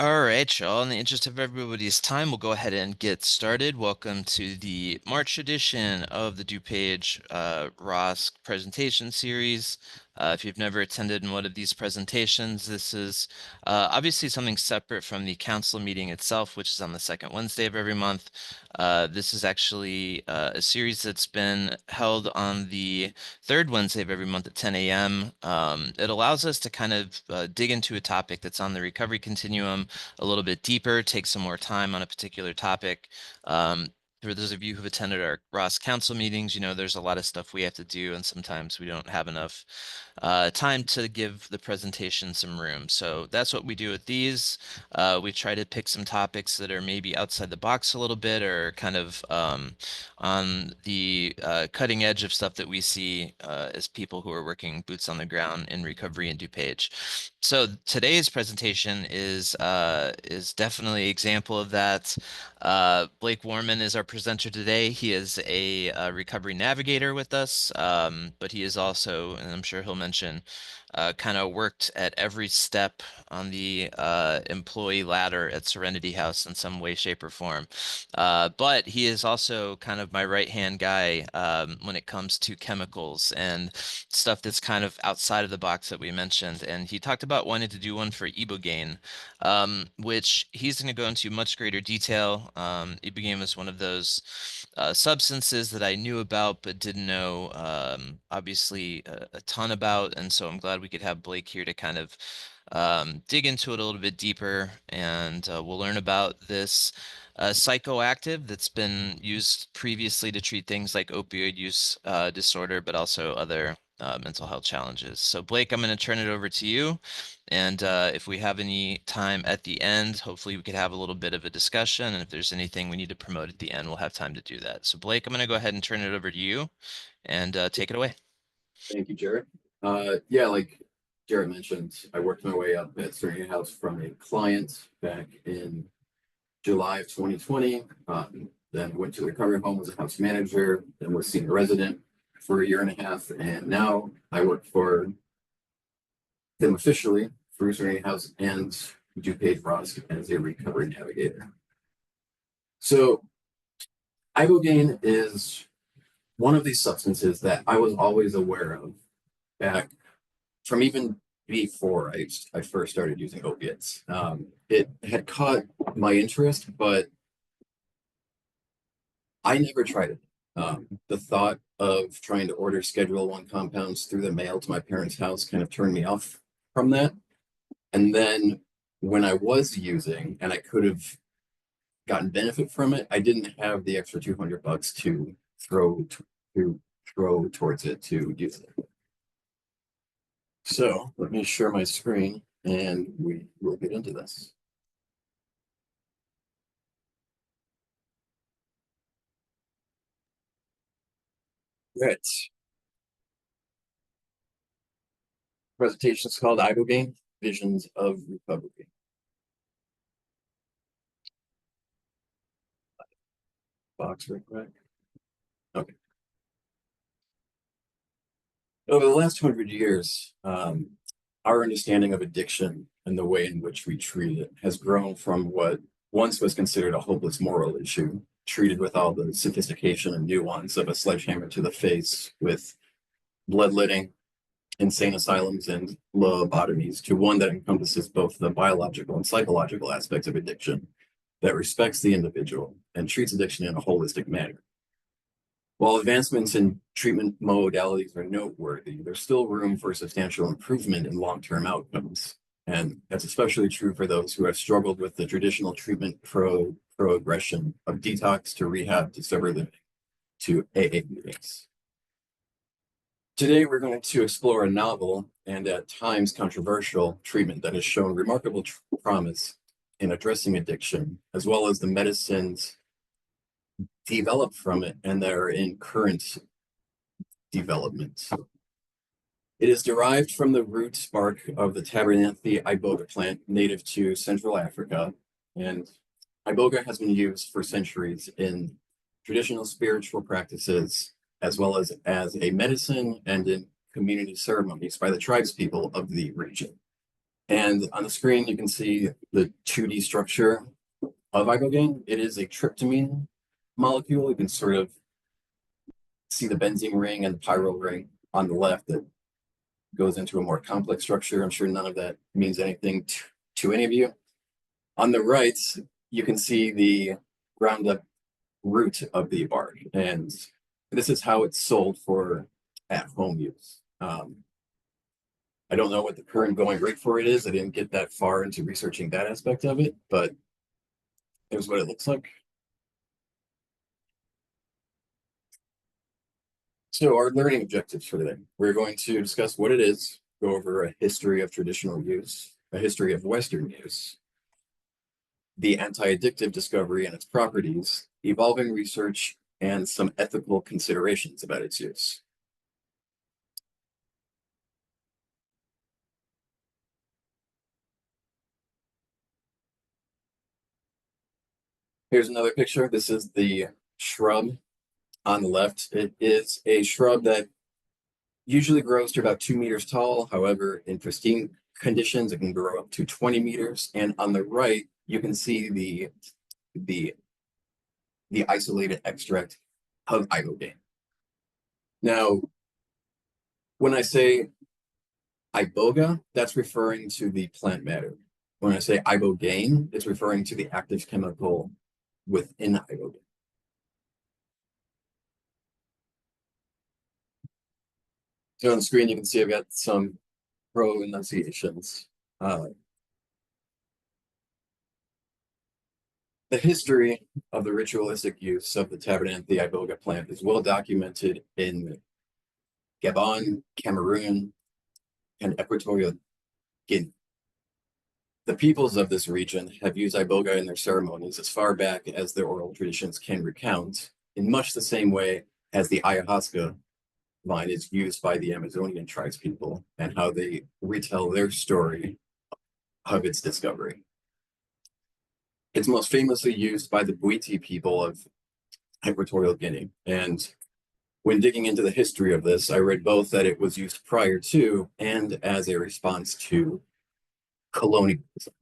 All right, y'all. In the interest of everybody's time, we'll go ahead and get started. Welcome to the March edition of the DuPage ROSC presentation series. If you've never attended one of these presentations, this is obviously something separate from the council meeting itself, which is on the second Wednesday of every month. This is actually a series that's been held on the third Wednesday of every month at 10 a.m. It allows us to kind of dig into a topic that's on the recovery continuum a little bit deeper, take some more time on a particular topic. For those of you who've attended our ROSC council meetings, you know there's a lot of stuff we have to do, and sometimes we don't have enough time to give the presentation some room. So that's what we do with these. We try to pick some topics that are maybe outside the box a little bit, or kind of on the cutting edge of stuff that we see as people who are working boots on the ground in recovery and DuPage. So today's presentation is definitely an example of that. Blake Worman is our presenter today. He is a recovery navigator with us, but he is also, and I'm sure he'll mention, kind of worked at every step on the employee ladder at Serenity House in some way, shape, or form. But he is also kind of my right-hand guy when it comes to chemicals and stuff that's kind of outside of the box that we mentioned. And he talked about wanting to do one for Ibogaine, which he's going to go into much greater detail. Ibogaine was one of those substances that I knew about but didn't know obviously a ton about, and so I'm glad we could have Blake here to kind of dig into it a little bit deeper, and we'll learn about this psychoactive that's been used previously to treat things like opioid use disorder, but also other mental health challenges. So Blake, I'm going to turn it over to you. And if we have any time at the end, hopefully we could have a little bit of a discussion. And if there's anything we need to promote at the end, we'll have time to do that. So Blake, I'm going to go ahead and turn it over to you and take it away. Thank you, Jared. Yeah, like Jared mentioned, I worked my way up at Serenity House from a client back in July of 2020. Then went to the recovery home as a house manager, then was senior resident for a year and a half, and now I work for them officially for Serenity House and DuPage ROSC as a recovery navigator. So Ibogaine is one of these substances that I was always aware of back from even before I first started using opiates. It had caught my interest, but I never tried it. The thought of trying to order Schedule One compounds through the mail to my parents' house kind of turned me off from that. And then when I was using, and I could have gotten benefit from it, I didn't have the extra $200 to throw towards it to use it. So let me share my screen and we will get into this. Right. Presentation is called Ibogaine, Visions of Recovery. Box real quick. Okay. Over the last 100 years, our understanding of addiction and the way in which we treat it has grown from what once was considered a hopeless moral issue, treated with all the sophistication and nuance of a sledgehammer to the face with bloodletting, insane asylums, and lobotomies, to one that encompasses both the biological and psychological aspects of addiction, that respects the individual and treats addiction in a holistic manner. While advancements in treatment modalities are noteworthy, there's still room for substantial improvement in long-term outcomes. And that's especially true for those who have struggled with the traditional treatment progression of detox to rehab to sober living to AA meetings. Today, we're going to explore a novel and at times controversial treatment that has shown remarkable promise in addressing addiction, as well as the medicines developed from it and that are in current development. It is derived from the root bark of the Tabernanthe iboga plant native to Central Africa, and iboga has been used for centuries in traditional spiritual practices, as well as a medicine and in community ceremonies by the tribespeople of the region. And on the screen, you can see the 2D structure of Ibogaine. It is a tryptamine molecule. You can sort of see the benzene ring and the pyrrole ring on the left that goes into a more complex structure. I'm sure none of that means anything to any of you. On the right, you can see the ground up root of the bark, and this is how it's sold for at home use. I don't know what the current going rate for it is. I didn't get that far into researching that aspect of it, but here's what it looks like. So our learning objectives for today, we're going to discuss what it is, go over a history of traditional use, a history of Western use, the anti-addictive discovery and its properties, evolving research, and some ethical considerations about its use. Here's another picture. This is the shrub on the left. It is a shrub that usually grows to about 2 meters tall. However, in pristine conditions, it can grow up to 20 meters. And on the right, you can see the isolated extract of ibogaine. Now, when I say iboga, that's referring to the plant matter. When I say ibogaine, it's referring to the active chemical within ibogaine. So on the screen, you can see I've got some pro-enunciations. The history of the ritualistic use of the Tabernacle iboga plant is well documented in Gabon, Cameroon, and Equatorial Guinea. The peoples of this region have used iboga in their ceremonies as far back as their oral traditions can recount, in much the same way as the ayahuasca vine is used by the Amazonian tribespeople and how they retell their story of its discovery. It's most famously used by the Bwiti people of Equatorial Guinea. And when digging into the history of this, I read both that it was used prior to and as a response to colonialism.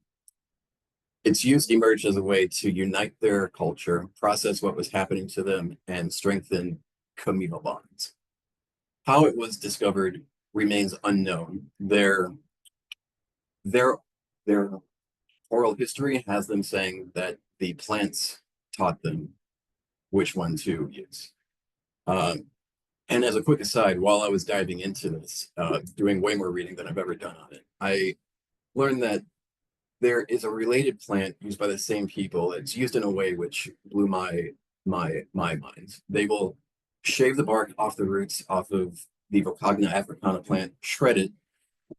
Its use emerged as a way to unite their culture, process what was happening to them, and strengthen communal bonds. How it was discovered remains unknown. Their oral history has them saying that the plants taught them which one to use. And as a quick aside, while I was diving into this, doing way more reading than I've ever done on it, I learned that there is a related plant used by the same people. It's used in a way which blew my mind. They will shave the bark off the roots off of the Vocagna africana plant, shred it,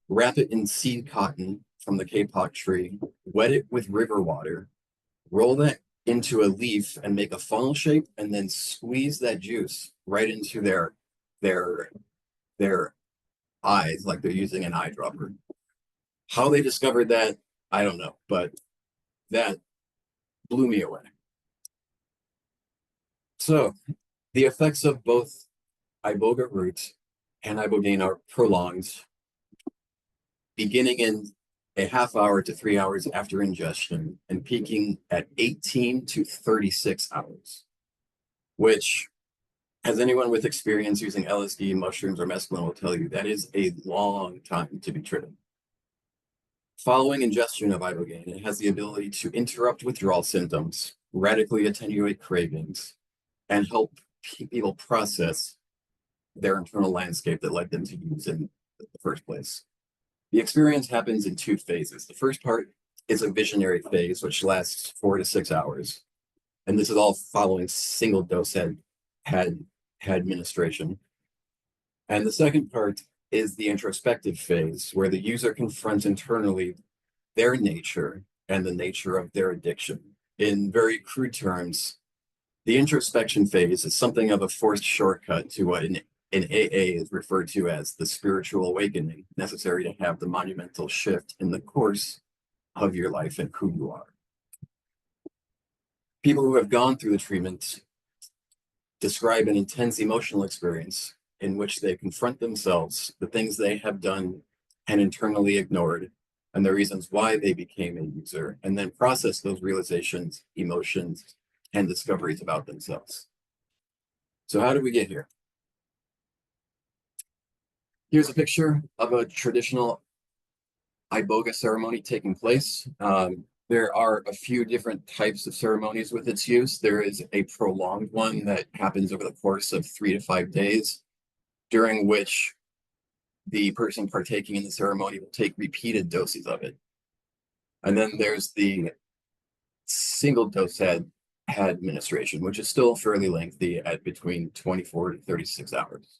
wrap it in seed cotton from the kapok tree, wet it with river water, roll that into a leaf and make a funnel shape, and then squeeze that juice right into their eyes like they're using an eyedropper. How they discovered that, I don't know, but that blew me away. So the effects of both iboga roots and ibogaine are prolonged, beginning in a half hour to 3 hours after ingestion and peaking at 18 to 36 hours, which, as anyone with experience using LSD, mushrooms, or mescaline will tell you, that is a long time to be tripping. Following ingestion of ibogaine, it has the ability to interrupt withdrawal symptoms, radically attenuate cravings, and help people process their internal landscape that led them to use in the first place. The experience happens in two phases. The first part is a visionary phase, which lasts 4 to 6 hours. And this is all following single dose head administration. And the second part is the introspective phase, where the user confronts internally their nature and the nature of their addiction. In very crude terms, the introspection phase is something of a forced shortcut to what in AA is referred to as the spiritual awakening necessary to have the monumental shift in the course of your life and who you are. People who have gone through the treatment describe an intense emotional experience in which they confront themselves, the things they have done and internally ignored, and the reasons why they became a user, and then process those realizations, emotions, and discoveries about themselves. So how did we get here? Here's a picture of a traditional Iboga ceremony taking place. There are a few different types of ceremonies with its use. There is a prolonged one that happens over the course of 3 to 5 days, during which the person partaking in the ceremony will take repeated doses of it. And then there's the single dose head administration, which is still fairly lengthy at between 24 to 36 hours.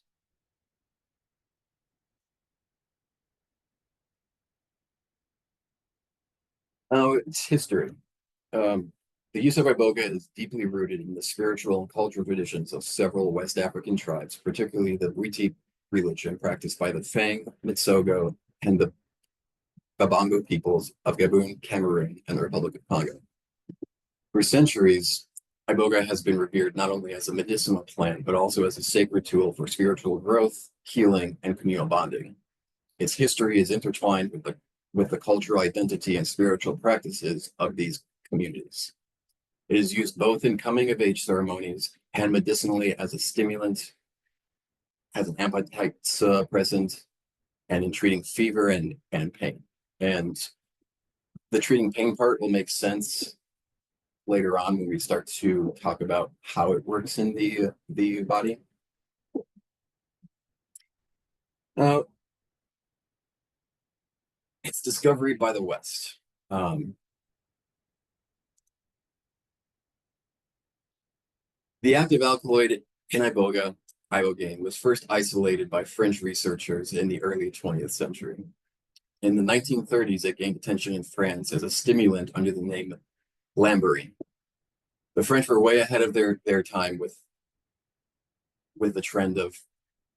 Now, it's history. The use of Iboga is deeply rooted in the spiritual and cultural traditions of several West African tribes, particularly the Witi religion practiced by the Fang, Mitsogo, and the Babango peoples of Gabon, Cameroon, and the Republic of Congo. For centuries, Iboga has been revered not only as a medicinal plant, but also as a sacred tool for spiritual growth, healing, and communal bonding. Its history is intertwined with the cultural identity and spiritual practices of these communities. It is used both in coming-of-age ceremonies and medicinally as a stimulant, as an appetite suppressant, and in treating fever and pain. And the treating pain part will make sense later on when we start to talk about how it works in the body. Now, its discovery by the West. The active alkaloid in Ibogaine, was first isolated by French researchers in the early 20th century. In the 1930s, it gained attention in France as a stimulant under the name Lamberine. The French were way ahead of their time with the trend of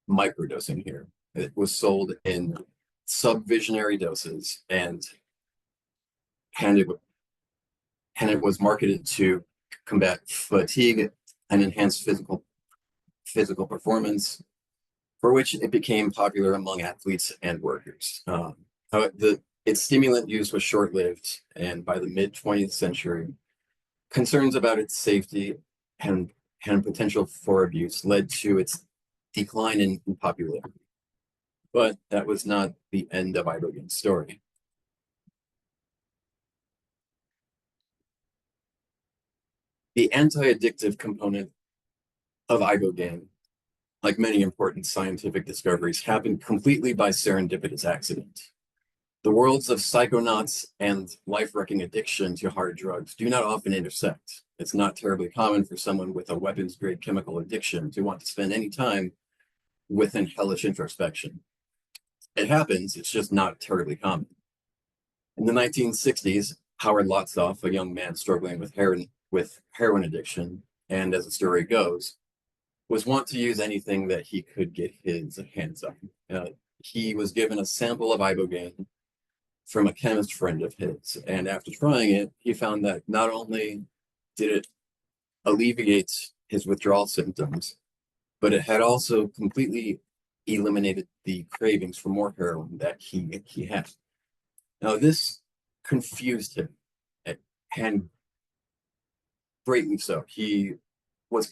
microdosing here. It was sold in subvisionary doses, and it was marketed to combat fatigue and enhance physical performance, for which it became popular among athletes and workers. Its stimulant use was short-lived, and by the mid-20th century, concerns about its safety and potential for abuse led to its decline in popularity. But that was not the end of Ibogaine's story. The anti-addictive component of Ibogaine, like many important scientific discoveries, happened completely by serendipitous accident. The worlds of psychonauts and life-wrecking addiction to hard drugs do not often intersect. It's not terribly common for someone with a weapons-grade chemical addiction to want to spend any time within hellish introspection. It happens, it's just not terribly common. In the 1960s, Howard Lotsoff, a young man struggling with heroin addiction, and as the story goes, was wont to use anything that he could get his hands on. He was given a sample of Ibogaine from a chemist friend of his, and after trying it, he found that not only did it alleviate his withdrawal symptoms, but it had also completely eliminated the cravings for more heroin that he had. Now, this confused him, and greatly so. He was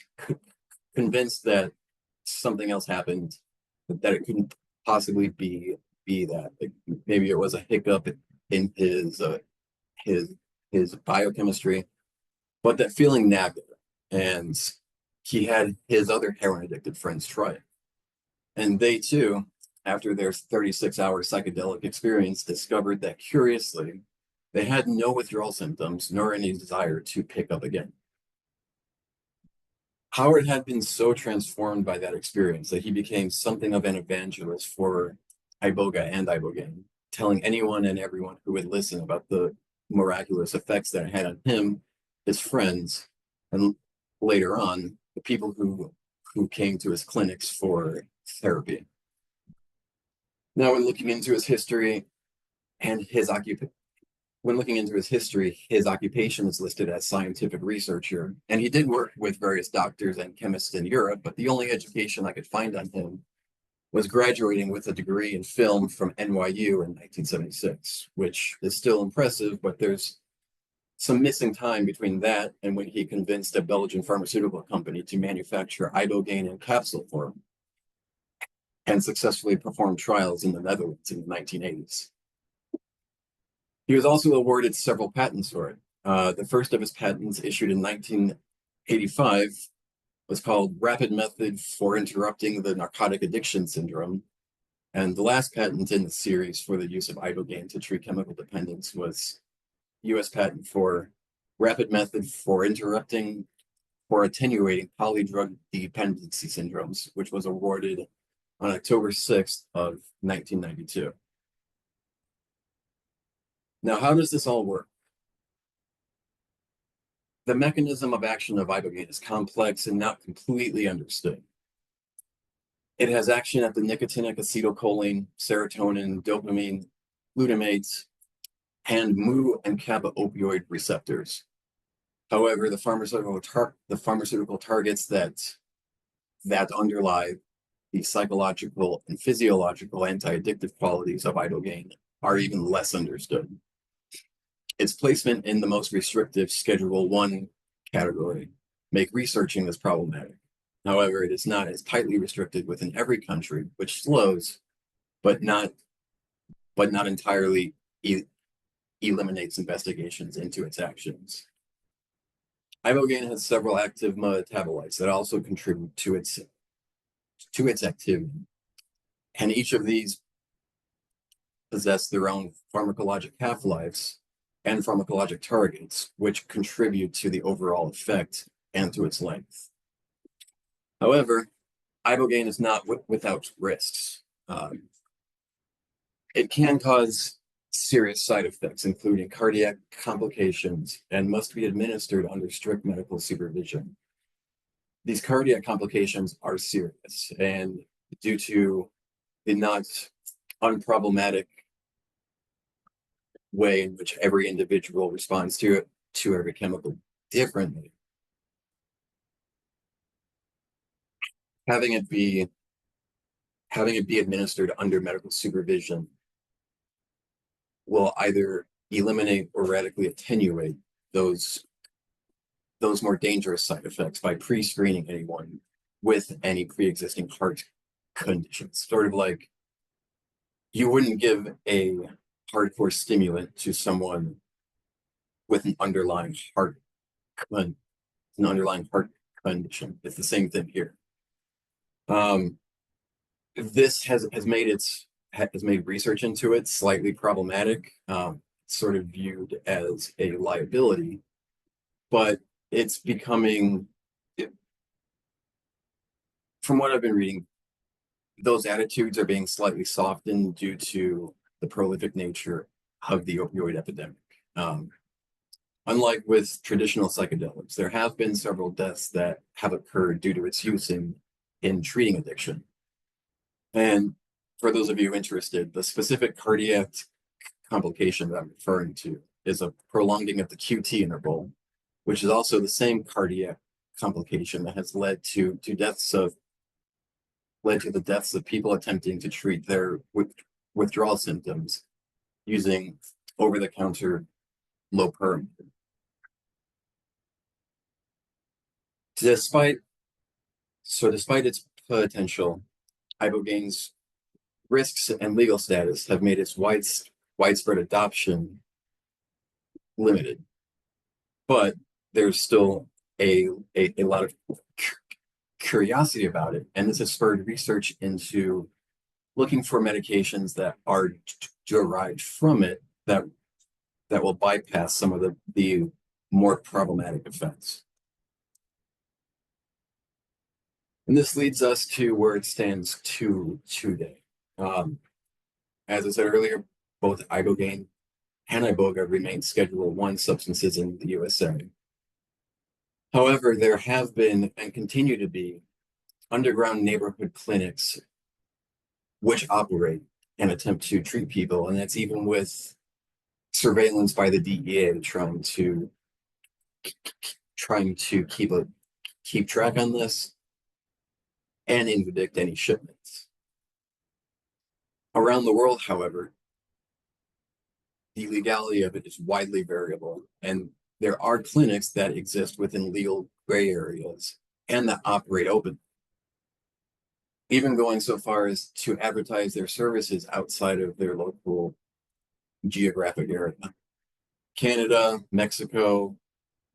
convinced that something else happened, that it couldn't possibly be that. Maybe it was a hiccup in his biochemistry, but that feeling nagged him, and he had his other heroin addicted friends try it. And they too, after their 36-hour psychedelic experience, discovered that curiously, they had no withdrawal symptoms nor any desire to pick up again. Howard had been so transformed by that experience that he became something of an evangelist for Iboga and Ibogaine, telling anyone and everyone who would listen about the miraculous effects that it had on him, his friends, and later on, the people who came to his clinics for therapy. Now, when looking into his history and his occupation, his occupation is listed as scientific researcher, and he did work with various doctors and chemists in Europe, but the only education I could find on him was graduating with a degree in film from NYU in 1976, which is still impressive, but there's some missing time between that and when he convinced a Belgian pharmaceutical company to manufacture Ibogaine in capsule form and successfully performed trials in the Netherlands in the 1980s. He was also awarded several patents for it. The first of his patents, issued in 1985, was called Rapid Method for Interrupting the Narcotic Addiction Syndrome. And the last patent in the series for the use of Ibogaine to treat chemical dependence was US patent for Rapid Method for Interrupting or Attenuating Polydrug Dependency Syndromes, which was awarded on October 6th of 1992. Now, how does this all work? The mechanism of action of Ibogaine is complex and not completely understood. It has action at the nicotinic acetylcholine, serotonin, dopamine, glutamates, and mu and kappa opioid receptors. However, the pharmaceutical targets that underlie the psychological and physiological anti-addictive qualities of Ibogaine are even less understood. Its placement in the most restrictive Schedule 1 category make researching this problematic. However, it is not as tightly restricted within every country, which slows, but not entirely eliminates investigations into its actions. Ibogaine has several active metabolites that also contribute to its activity, and each of these possess their own pharmacologic half-lives and pharmacologic targets, which contribute to the overall effect and to its length. However, Ibogaine is not without risks. It can cause serious side effects, including cardiac complications, and must be administered under strict medical supervision. These cardiac complications are serious, and due to the not unproblematic way in which every individual responds to every chemical differently, having it be administered under medical supervision will either eliminate or radically attenuate those more dangerous side effects by pre-screening anyone with any pre-existing heart conditions. Sort of like you wouldn't give a hardcore stimulant to someone with an underlying heart condition. It's the same thing here. This has made research into it slightly problematic, sort of viewed as a liability, but it's becoming, from what I've been reading, those attitudes are being slightly softened due to the prolific nature of the opioid epidemic. Unlike with traditional psychedelics, there have been several deaths that have occurred due to its use in treating addiction. And for those of you interested, the specific cardiac complication that I'm referring to is a prolonging of the QT interval, which is also the same cardiac complication that has led to the deaths of people attempting to treat their withdrawal symptoms using over-the-counter low perm. Despite its potential, Ibogaine's risks and legal status have made its widespread adoption limited. But there's still a lot of curiosity about it, and this has spurred research into looking for medications that are derived from it that will bypass some of the more problematic effects. And this leads us to where it stands today. As I said earlier, both Ibogaine and Iboga remain Schedule 1 substances in the USA. However, there have been and continue to be underground neighborhood clinics which operate and attempt to treat people, and that's even with surveillance by the DEA trying to keep track on this and interdict any shipments. Around the world, however, the legality of it is widely variable, and there are clinics that exist within legal gray areas and that operate open, even going so far as to advertise their services outside of their local geographic area. Canada, Mexico,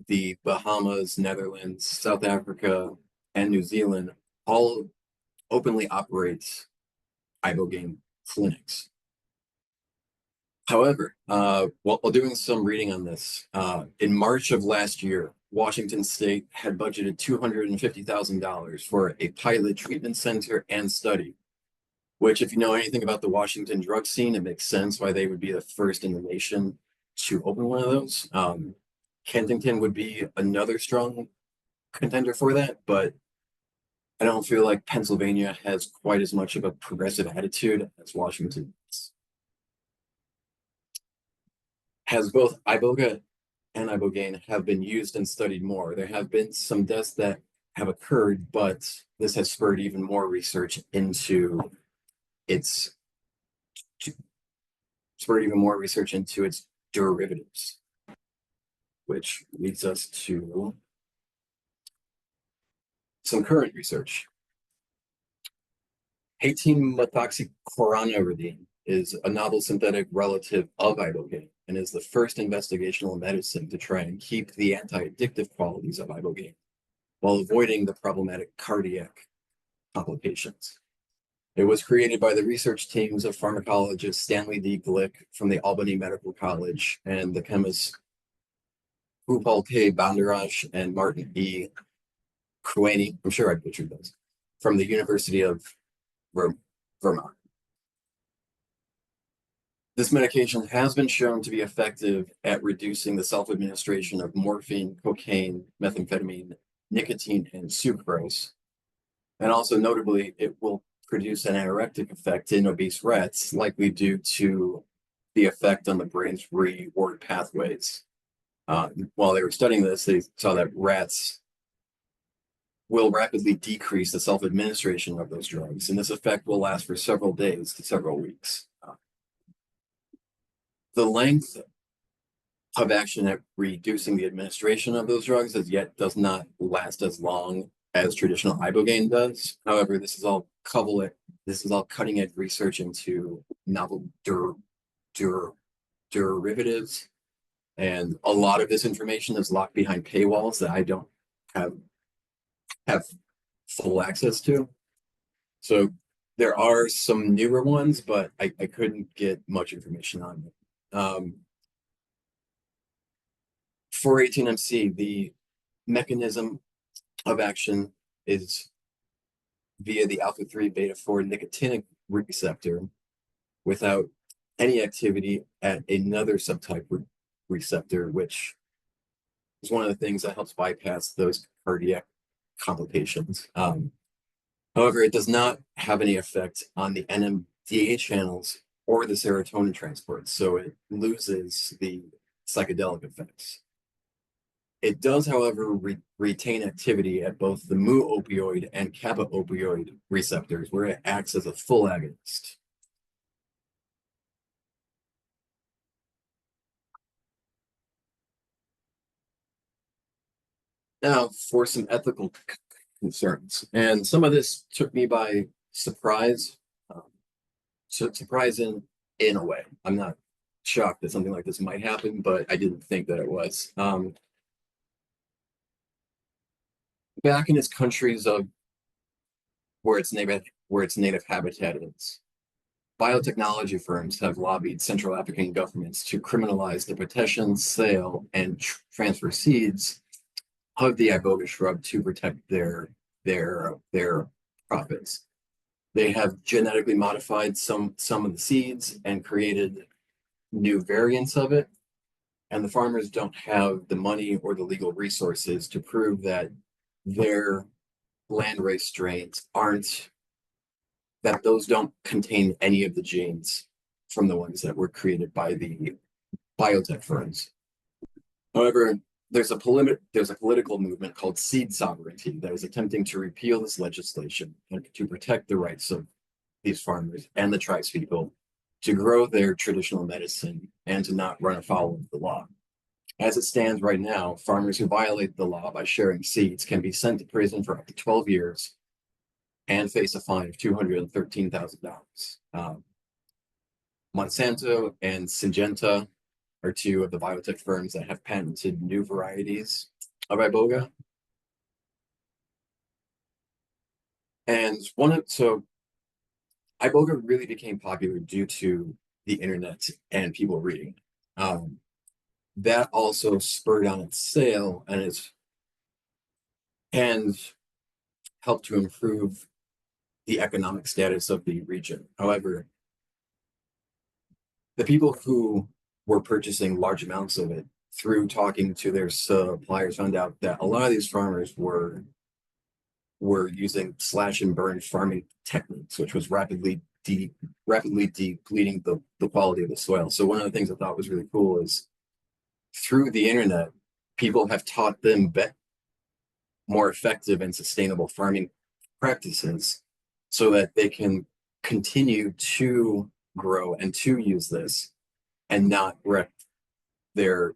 the Bahamas, Netherlands, South Africa, and New Zealand all openly operate Ibogaine clinics. However, while doing some reading on this, in March of last year, Washington State had budgeted $250,000 for a pilot treatment center and study, which, if you know anything about the Washington drug scene, it makes sense why they would be the first in the nation to open one of those. Kensington would be another strong contender for that, but I don't feel like Pennsylvania has quite as much of a progressive attitude as Washington has. Both Iboga and Ibogaine have been used and studied more. There have been some deaths that have occurred, but this has spurred even more research into its derivatives, which leads us to some current research. 18-methoxychloronaridine is a novel synthetic relative of Ibogaine and is the first investigational medicine to try and keep the anti-addictive qualities of Ibogaine while avoiding the problematic cardiac complications. It was created by the research teams of pharmacologist Stanley D. Glick from the Albany Medical College and the chemists Upal K. Bandaraj and Martin E. Kruani, I'm sure I butchered those, from the University of Vermont. This medication has been shown to be effective at reducing the self-administration of morphine, cocaine, methamphetamine, nicotine, and sucrose. And also notably, it will produce an anorectic effect in obese rats, likely due to the effect on the brain's reward pathways. While they were studying this, they saw that rats will rapidly decrease the self-administration of those drugs, and this effect will last for several days to several weeks. The length of action at reducing the administration of those drugs as yet does not last as long as traditional Ibogaine does. However, this is all cutting edge research into novel derivatives, and a lot of this information is locked behind paywalls that I don't have full access to. So there are some newer ones, but I couldn't get much information on them. For 18MC, the mechanism of action is via the alpha-3 beta-4 nicotinic receptor without any activity at another subtype receptor, which is one of the things that helps bypass those cardiac complications. However, it does not have any effect on the NMDA channels or the serotonin transport, so it loses the psychedelic effects. It does, however, retain activity at both the mu opioid and kappa opioid receptors, where it acts as a full agonist. Now, for some ethical concerns, and some of this took me by surprise. So surprising in a way. I'm not shocked that something like this might happen, but I didn't think that it was. Back in its countries of where its native habitat is, biotechnology firms have lobbied Central African governments to criminalize the possession, sale, and transfer seeds of the iboga shrub to protect their profits. They have genetically modified some of the seeds and created new variants of it, and the farmers don't have the money or the legal resources to prove that their landrace strains those don't contain any of the genes from the ones that were created by the biotech firms. However, there's a political movement called Seed Sovereignty that is attempting to repeal this legislation and to protect the rights of these farmers and the tribespeople to grow their traditional medicine and to not run afoul of the law. As it stands right now, farmers who violate the law by sharing seeds can be sent to prison for up to 12 years and face a fine of $213,000. Monsanto and Syngenta are two of the biotech firms that have patented new varieties of Iboga. And Iboga really became popular due to the internet and people reading. That also spurred on its sale and helped to improve the economic status of the region. However, the people who were purchasing large amounts of it through talking to their suppliers found out that a lot of these farmers were using slash and burn farming techniques, which was rapidly depleting the quality of the soil. So one of the things I thought was really cool is through the internet, people have taught them more effective and sustainable farming practices so that they can continue to grow and to use this and not wreck their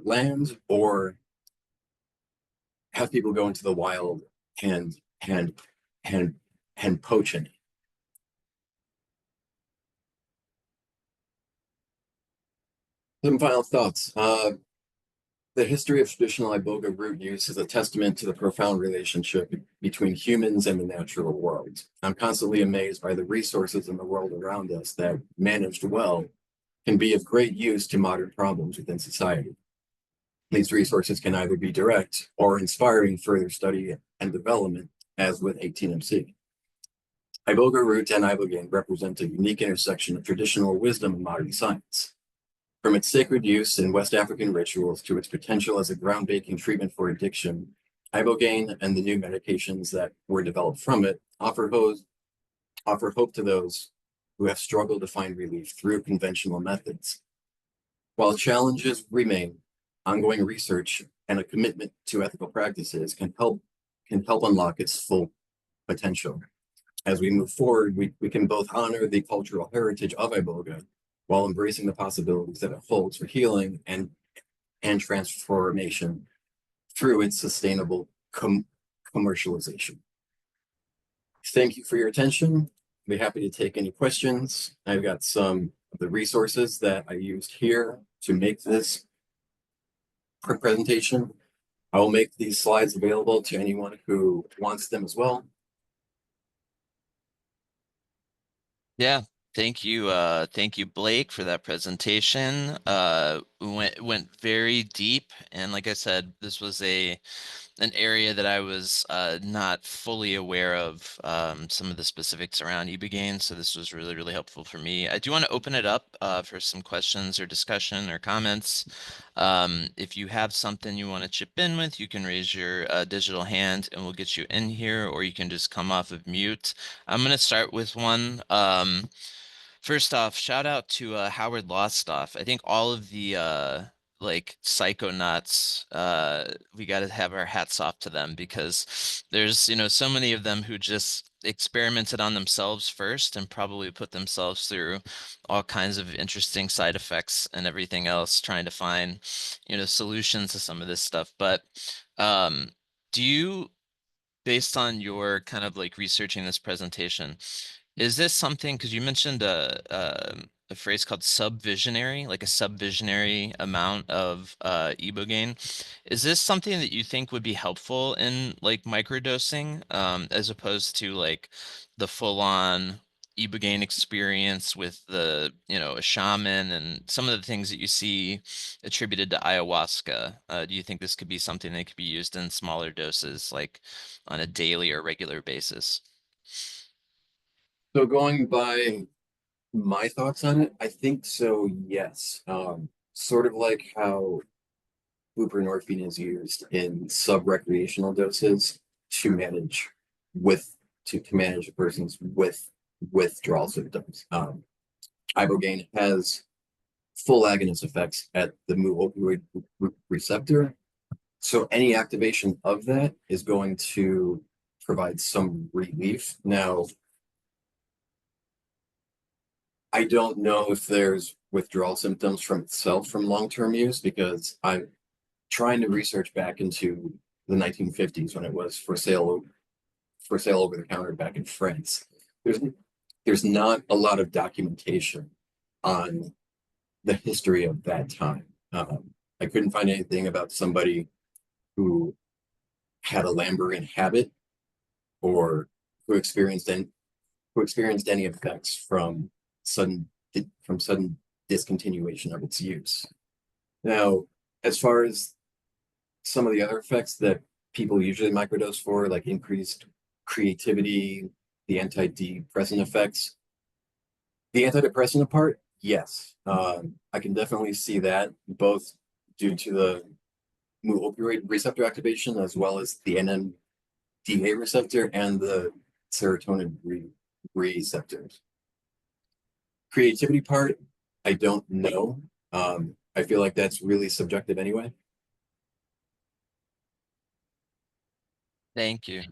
land or have people go into the wild and and and and poach it. Some final thoughts. The history of traditional Iboga root use is a testament to the profound relationship between humans and the natural world. I'm constantly amazed by the resources in the world around us that, managed well, can be of great use to modern problems within society. These resources can either be direct or inspiring further study and development, as with 18MC. Iboga root and Ibogaine represent a unique intersection of traditional wisdom and modern science. From its sacred use in West African rituals to its potential as a groundbreaking treatment for addiction, Ibogaine and the new medications that were developed from it offer hope to those who have struggled to find relief through conventional methods. While challenges remain, ongoing research and a commitment to ethical practices can help unlock its full potential. As we move forward, we can both honor the cultural heritage of Iboga while embracing the possibilities that it holds for healing and transformation through its sustainable commercialization. Thank you for your attention. I'd be happy to take any questions. I've got some of the resources that I used here to make this presentation. I will make these slides available to anyone who wants them as well. Yeah, thank you, Blake, for that presentation. Went very deep, and like I said, this was an area that I was not fully aware of some of the specifics around Ibogaine, so this was really, really helpful for me. I do want to open it up for some questions or discussion or comments. If you have something you want to chip in with, you can raise your digital hand and we'll get you in here, or you can just come off of mute. I'm going to start with one. First off, shout out to Howard Lostoff. I think all of the like psychonauts, we got to have our hats off to them because there's, so many of them who just experimented on themselves first and probably put themselves through all kinds of interesting side effects and everything else trying to find, solutions to some of this stuff. But do you, based on your kind of like researching this presentation, is this something, because you mentioned a phrase called subvisionary, like a subvisionary amount of Ibogaine. Is this something that you think would be helpful in like microdosing, as opposed to like the full-on Ibogaine experience with the, a shaman and some of the things that you see attributed to ayahuasca? Do you think this could be something that could be used in smaller doses, like on a daily or regular basis? So going by my thoughts on it, I think so, yes. Sort of like how buprenorphine is used in sub-recreational doses to manage to manage a person's withdrawal symptoms. Ibogaine has full agonist effects at the mu opioid receptor. So any activation of that is going to provide some relief. Now, I don't know if there's withdrawal symptoms from itself from long-term use because I'm trying to research back into the 1950s when it was for sale over the counter back in France. There's there's not a lot of documentation on the history of that time. I couldn't find anything about somebody who had a Lamborghini habit or who experienced any effects sudden from sudden discontinuation of its use. Now, as far as some of the other effects that people usually microdose for, like increased creativity, the antidepressant effects, the antidepressant part, yes, I can definitely see that both due to the mu opioid receptor activation as well as the NMDA receptor and the serotonin receptors. Creativity part, I don't know. I feel like that's really subjective anyway. Thank you.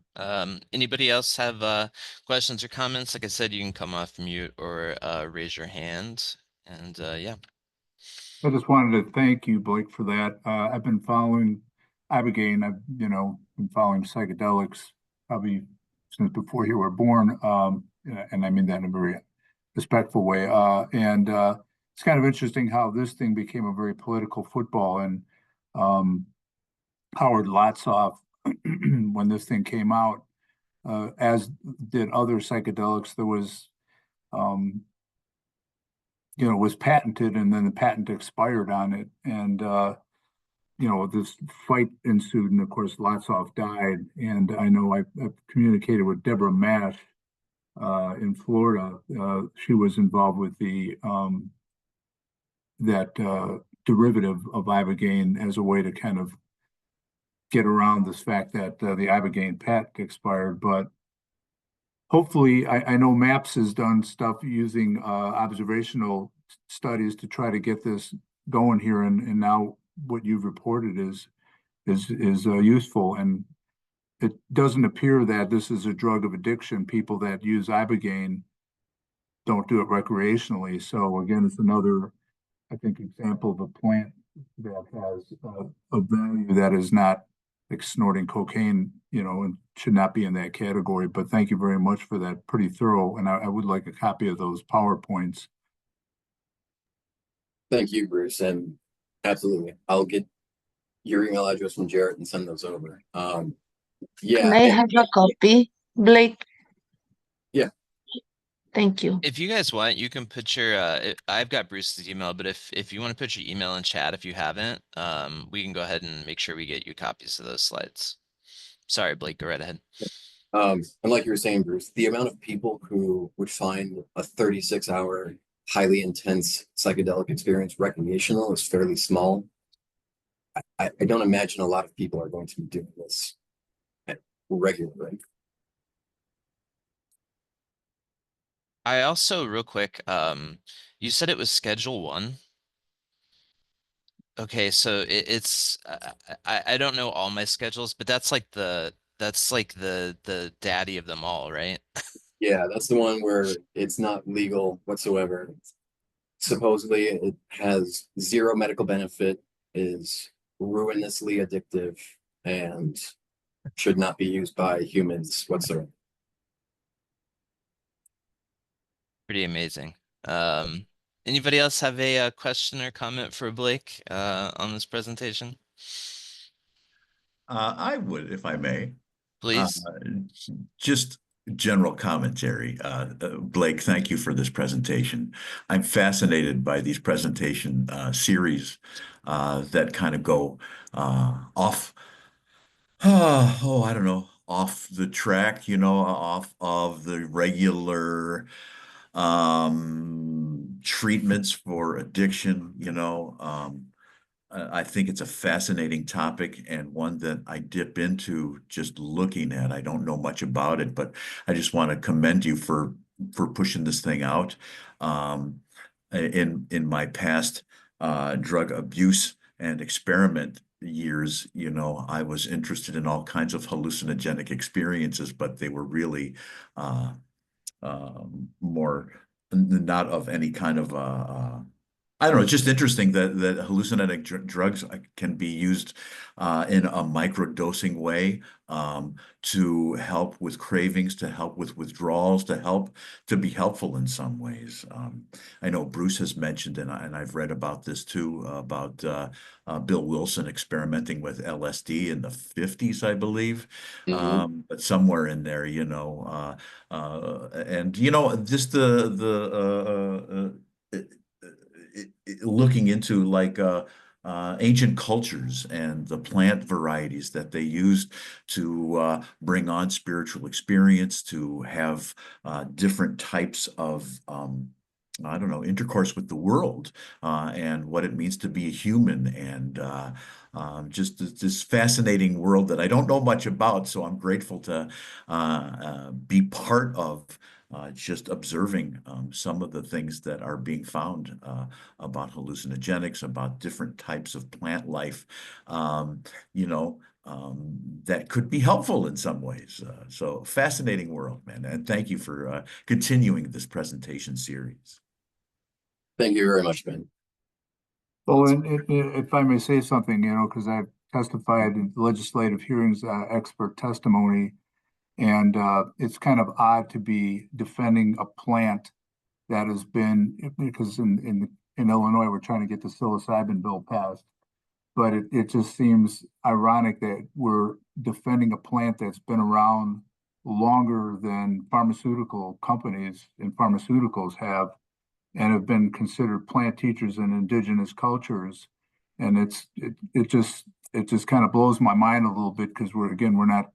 Anybody else have questions or comments? Like I said, you can come off mute or raise your hand. And yeah. I just wanted to thank you, Blake, for that. I've been following Ibogaine. I've, been following psychedelics probably since before you were born. And I mean that in a very respectful way. And it's kind of interesting how this thing became a very political football. And Howard Lotsoff, when this thing came out, as did other psychedelics, there was was patented and then the patent expired on it. And, this fight ensued. And of course, Lotsoff died. And I know I've communicated with Deborah Mash in Florida. She was involved with that derivative of Ibogaine as a way to kind of get around this fact that the Ibogaine patent expired. But hopefully, I know MAPS has done stuff using observational studies to try to get this going here, and now what you've reported is useful. And it doesn't appear that this is a drug of addiction. People that use Ibogaine don't do it recreationally. So again, it's another, I think, example of a plant that has a value that is not like snorting cocaine, and should not be in that category. But thank you very much for that. Pretty thorough. And I would like a copy of those PowerPoints. Thank you, Bruce, and absolutely, I'll get your email address from Jarrett and send those over. Can Yeah, I and have a copy, Blake? yeah, Thank you. If you guys want, you can put your I've got Bruce's email, but if you want to put your email in chat if you haven't, we can go ahead and make sure we get you copies of those slides. Sorry, Blake, go right ahead. and like you were saying, Bruce, the amount of people who would find a 36-hour, highly intense psychedelic experience recreational is fairly small. I don't imagine a lot of people are going to be doing this regularly. I also, real quick, you said it was Schedule 1. Okay, so it's I don't know all my schedules, but that's like the daddy of them all, right? Yeah, that's the one where it's not legal whatsoever. Supposedly, it has zero medical benefit, is ruinously addictive, and should not be used by humans whatsoever. Pretty amazing. Anybody else have a question or comment for Blake on this presentation? I would, if I may. Please. Just general commentary. Blake, thank you for this presentation. I'm fascinated by these presentation series that kind of go off, I don't know, off the track, off of the regular treatments for addiction, I think it's a fascinating topic and one that I dip into just looking at. I don't know much about it, but I just want to commend you for pushing this thing out. In my past drug abuse and experiment years, I was interested in all kinds of hallucinogenic experiences, but they were really more not of any kind of I don't know. It's just interesting that hallucinogenic drugs can be used in a microdosing way to help with cravings, to help with withdrawals, to be helpful in some ways. I know Bruce has mentioned, and I've read about this too, about Bill Wilson experimenting with LSD in the 50s, I believe, but somewhere in there, and just looking into like ancient cultures and the plant varieties that they used to bring on spiritual experience, to have different types of I don't know, intercourse with the world and what it means to be a human, and just this fascinating world that I don't know much about. So I'm grateful to be part of just observing some of the things that are being found about hallucinogenics, about different types of plant life, that could be helpful in some ways. So fascinating world, man. And thank you for continuing this presentation series. Thank you very much, Ben. Well, and if I may say something, because I've testified in legislative hearings, expert testimony, and it's kind of odd to be defending a plant that has been, because in Illinois, we're trying to get the psilocybin bill passed. But it just seems ironic that we're defending a plant that's been around longer than pharmaceutical companies and pharmaceuticals have, and have been considered plant teachers in indigenous cultures. And it just kind of blows my mind a little bit, because we're not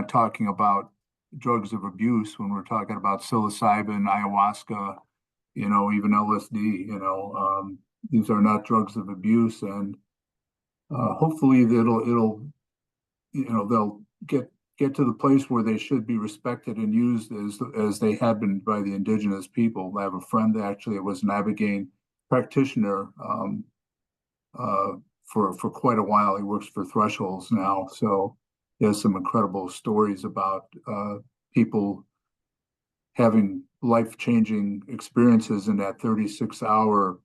talking about drugs of abuse when we're talking about psilocybin, ayahuasca, even LSD. These are not drugs of abuse, and hopefully they'll get to the place where they should be respected and used as they have been by the indigenous people. I have a friend that actually was an Ibogaine practitioner for quite a while. He works for Thresholds now, so he has some incredible stories about people having life-changing experiences in that 36-hour,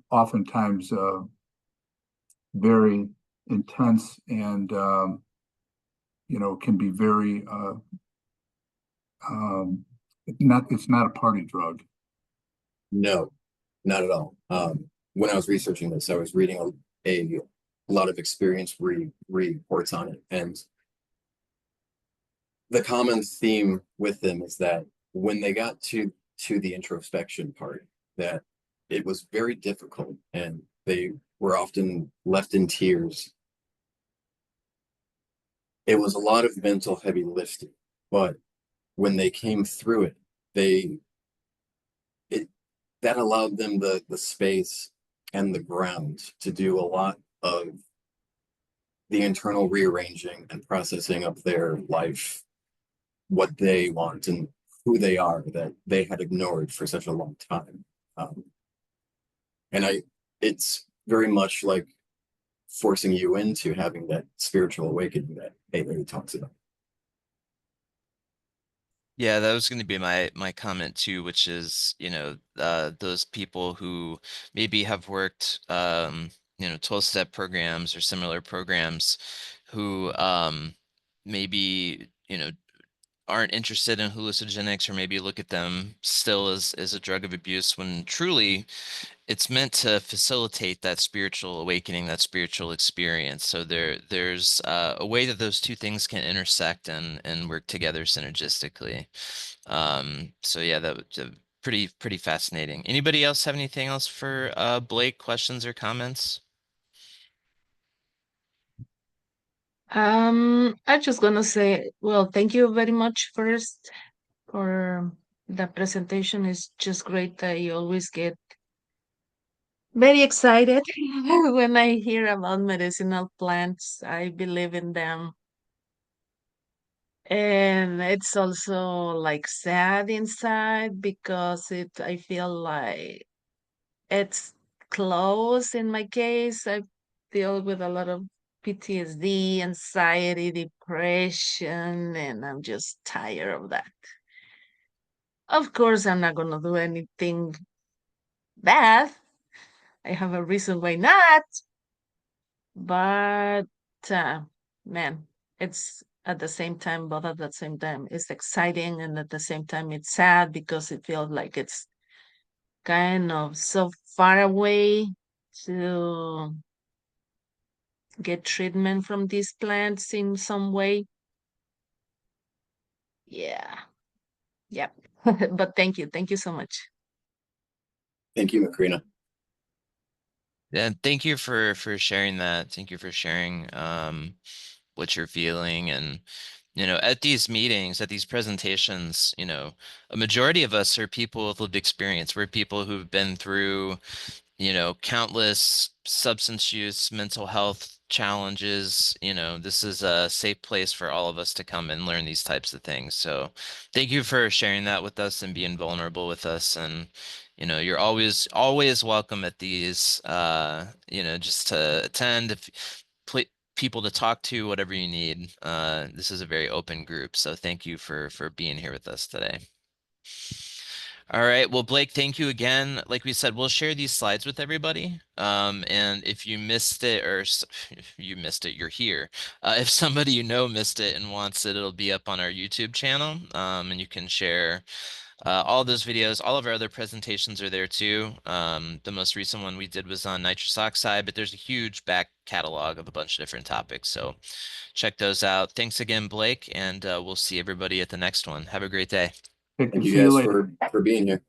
oftentimes very intense, and can be very it's not a party drug. No, not at all. When I was researching this, I was reading a lot of experience reports on it, and the common theme with them is that when they got to the introspection part, that it was very difficult, and they were often left in tears. It was a lot of mental heavy lifting, but when they came through it, that allowed them the space and the ground to do a lot of the internal rearranging and processing of their life, what they want and who they are, that they had ignored for such a long time. And it's very much like forcing you into having that spiritual awakening that AA talks about. Yeah, that was going to be my comment too, which is, those people who maybe have worked 12-step programs or similar programs, who maybe, aren't interested in hallucinogenics, or maybe look at them still as a drug of abuse, when truly it's meant to facilitate that spiritual awakening, that spiritual experience. So there's a way that those two things can intersect and work together synergistically. So yeah, that was pretty fascinating. Anybody else have anything else for Blake? Questions or comments? I'm just gonna say, well, thank you very much first for the presentation. It's just great. I always get very excited when I hear about medicinal plants. I believe in them. And it's also like sad inside, because I feel like it's close in my case. I deal with a lot of PTSD, anxiety, depression, and I'm just tired of that. Of course, I'm not gonna do anything bad. I have a reason why not. But man, it's at the same time, both at the same time, it's exciting and at the same time it's sad because it feels like it's kind of so far away to get treatment from these plants in some way. Yeah. Yep. But thank you so much. Thank you, Macrina. And thank you for sharing that. Thank you for sharing what you're feeling. And at these meetings, at these presentations, a majority of us are people with lived experience. We're people who've been through countless substance use, mental health challenges. This is a safe place for all of us to come and learn these types of things. So thank you for sharing that with us and being vulnerable with us. And, you're always welcome at these, just to attend, if people to talk to, whatever you need. This is a very open group. So thank you for being here with us today. All right. Well, Blake, thank you again. Like we said, we'll share these slides with everybody. And if you missed it, or if you missed it, you're here. If somebody missed it and wants it, it'll be up on our YouTube channel. And you can share all those videos. All of our other presentations are there too. The most recent one we did was on nitrous oxide, but there's a huge back catalog of a bunch of different topics. So check those out. Thanks again, Blake, and we'll see everybody at the next one. Have a great day. Thank you guys for being here.